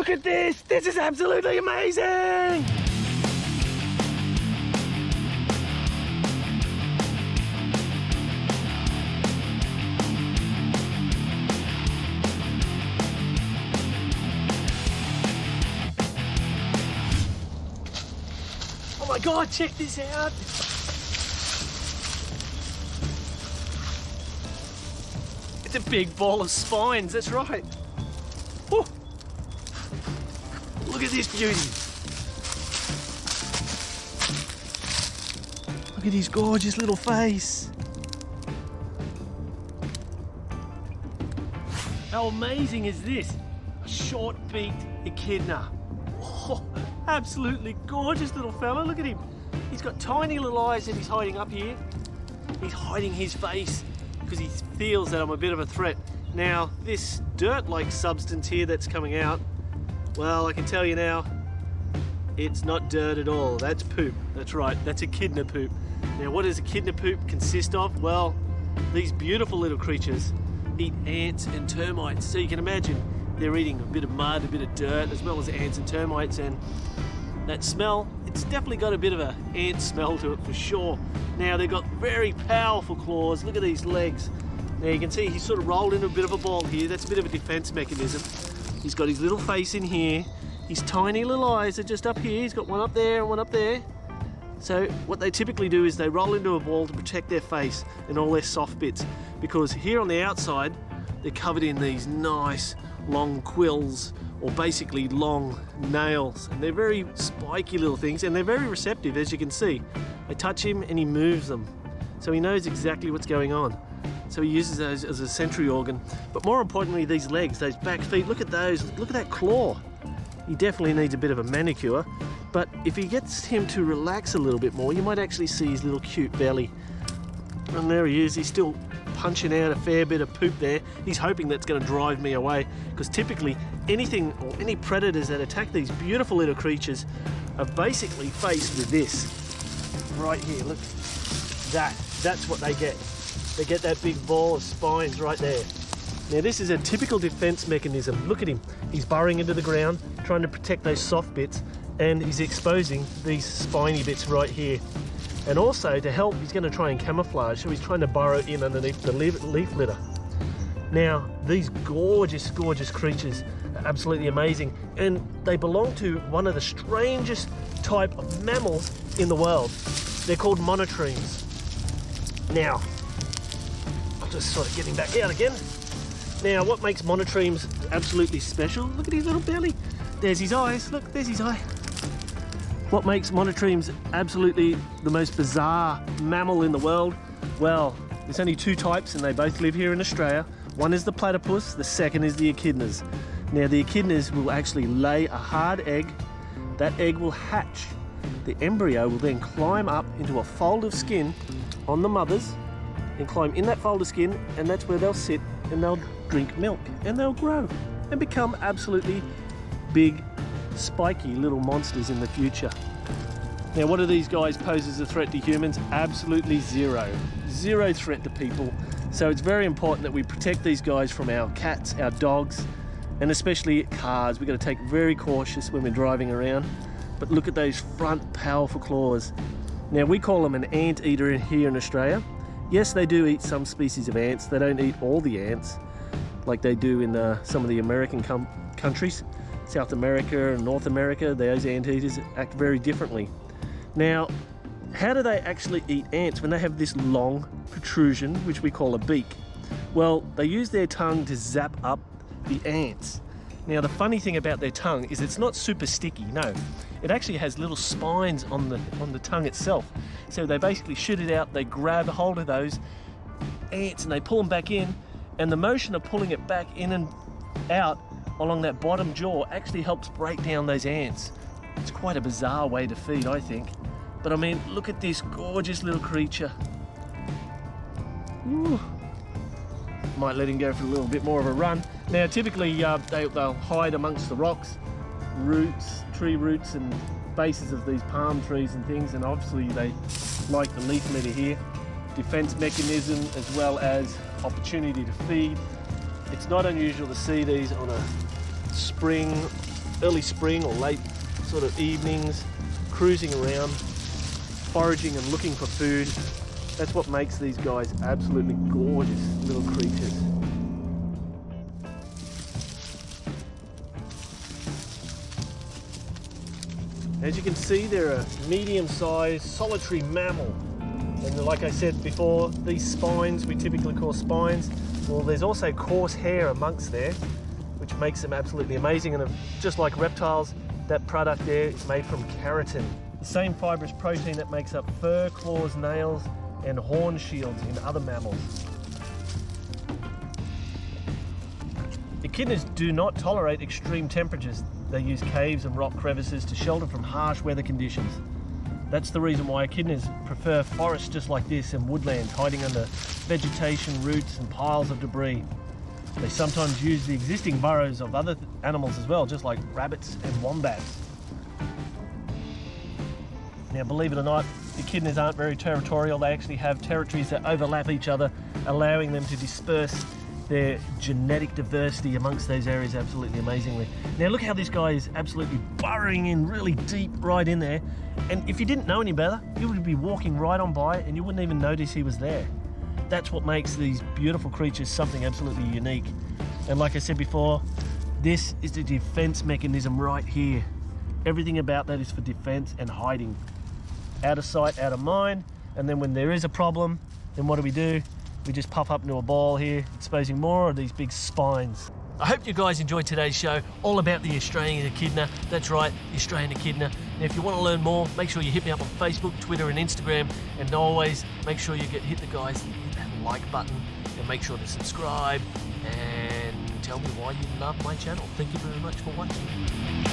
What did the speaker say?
Look at this! This is absolutely amazing! Oh my God, check this out! It's a big ball of spines, that's right. Woo. Look at this beauty. Look at his gorgeous little face. How amazing is this? A short-beaked echidna. Oh, absolutely gorgeous little fella. Look at him. He's got tiny little eyes that he's hiding up here. He's hiding his face because he feels that I'm a bit of a threat. Now, this dirt-like substance here that's coming out, well, I can tell you now, it's not dirt at all. That's poop. That's right, that's echidna poop. Now, what does echidna poop consist of? Well, these beautiful little creatures eat ants and termites. So you can imagine they're eating a bit of mud, a bit of dirt, as well as ants and termites, and that smell, it's definitely got a bit of an ant smell to it for sure. Now, they've got very powerful claws. Look at these legs. Now you can see he's sort of rolled into a bit of a ball here. That's a bit of a defense mechanism. He's got his little face in here. His tiny little eyes are just up here. He's got one up there and one up there. So what they typically do is they roll into a ball to protect their face and all their soft bits, because here on the outside they're covered in these nice long quills, or basically long nails, and they're very spiky little things, and they're very receptive, as you can see. They touch him and he moves them, so he knows exactly what's going on. So he uses those as a sensory organ. But more importantly, these legs, those back feet, look at those, look at that claw. He definitely needs a bit of a manicure, but if he gets him to relax a little bit more, you might actually see his little cute belly. And there he is, he's still punching out a fair bit of poop there. He's hoping that's going to drive me away, because typically anything or any predators that attack these beautiful little creatures are basically faced with this right here. Look, that's what they get. They get that big ball of spines right there. Now this is a typical defense mechanism. Look at him, he's burrowing into the ground trying to protect those soft bits, and he's exposing these spiny bits right here. And also, to help, he's going to try and camouflage, so he's trying to burrow in underneath the leaf litter. Now, these gorgeous, gorgeous creatures are absolutely amazing, and they belong to one of the strangest type of mammals in the world. They're called monotremes. Now, I'll just sort of get him back out again. Now, what makes monotremes absolutely special? Look at his little belly. There's his eyes. Look, there's his eye. What makes monotremes absolutely the most bizarre mammal in the world? Well, there's only two types, and they both live here in Australia. One is the platypus, the second is the echidnas. Now, the echidnas will actually lay a hard egg. That egg will hatch. The embryo will then climb up into a fold of skin on the mothers and climb in that fold of skin, and that's where they'll sit and they'll drink milk and they'll grow and become absolutely big, spiky little monsters in the future. Now, what do these guys pose as a threat to humans? Absolutely zero. Zero threat to people. So it's very important that we protect these guys from our cats, our dogs, and especially cars. We've got to take very cautious when we're driving around. But look at those front powerful claws. Now, we call them an anteater here in Australia. Yes, they do eat some species of ants. They don't eat all the ants like they do in some of the American countries. South America and North America, those anteaters act very differently. Now, how do they actually eat ants when they have this long protrusion, which we call a beak? Well, they use their tongue to zap up the ants. Now, the funny thing about their tongue is it's not super sticky, no. It actually has little spines on the tongue itself. So they basically shoot it out, they grab a hold of those ants and they pull them back in, and the motion of pulling it back in and out along that bottom jaw actually helps break down those ants. It's quite a bizarre way to feed, I think. But I mean, look at this gorgeous little creature. Ooh. Might let him go for a little bit more of a run. Now, typically they'll hide amongst the rocks, roots, tree roots and bases of these palm trees and things, and obviously they like the leaf litter here. Defense mechanism as well as opportunity to feed. It's not unusual to see these on a spring early spring or late sort of evenings, cruising around, foraging and looking for food. That's what makes these guys absolutely gorgeous little creatures. As you can see, they're a medium-sized solitary mammal. And like I said before, these spines we typically call spines. Well, there's also coarse hair amongst there, which makes them absolutely amazing. And just like reptiles, that product there is made from keratin, the same fibrous protein that makes up fur, claws, nails, and horn shields in other mammals. Echidnas do not tolerate extreme temperatures. They use caves and rock crevices to shelter from harsh weather conditions. That's the reason why echidnas prefer forests just like this and woodlands, hiding under vegetation, roots and piles of debris. They sometimes use the existing burrows of other animals as well, just like rabbits and wombats. Now, believe it or not, echidnas aren't very territorial. They actually have territories that overlap each other, allowing them to disperse their genetic diversity amongst those areas absolutely amazingly. Now look how this guy is absolutely burrowing in really deep right in there. And if you didn't know any better, you would be walking right on by and you wouldn't even notice he was there. That's what makes these beautiful creatures something absolutely unique. And like I said before, this is the defense mechanism right here. Everything about that is for defense and hiding. Out of sight, out of mind. And then when there is a problem, then what do? We just puff up into a ball here, exposing more of these big spines. I hope you guys enjoyed today's show, all about the Australian echidna. That's right, the Australian echidna. And if you want to learn more, make sure you hit me up on Facebook, Twitter and Instagram. And always make sure you hit the guys, hit that like button and make sure to subscribe and tell me why you love my channel. Thank you very much for watching.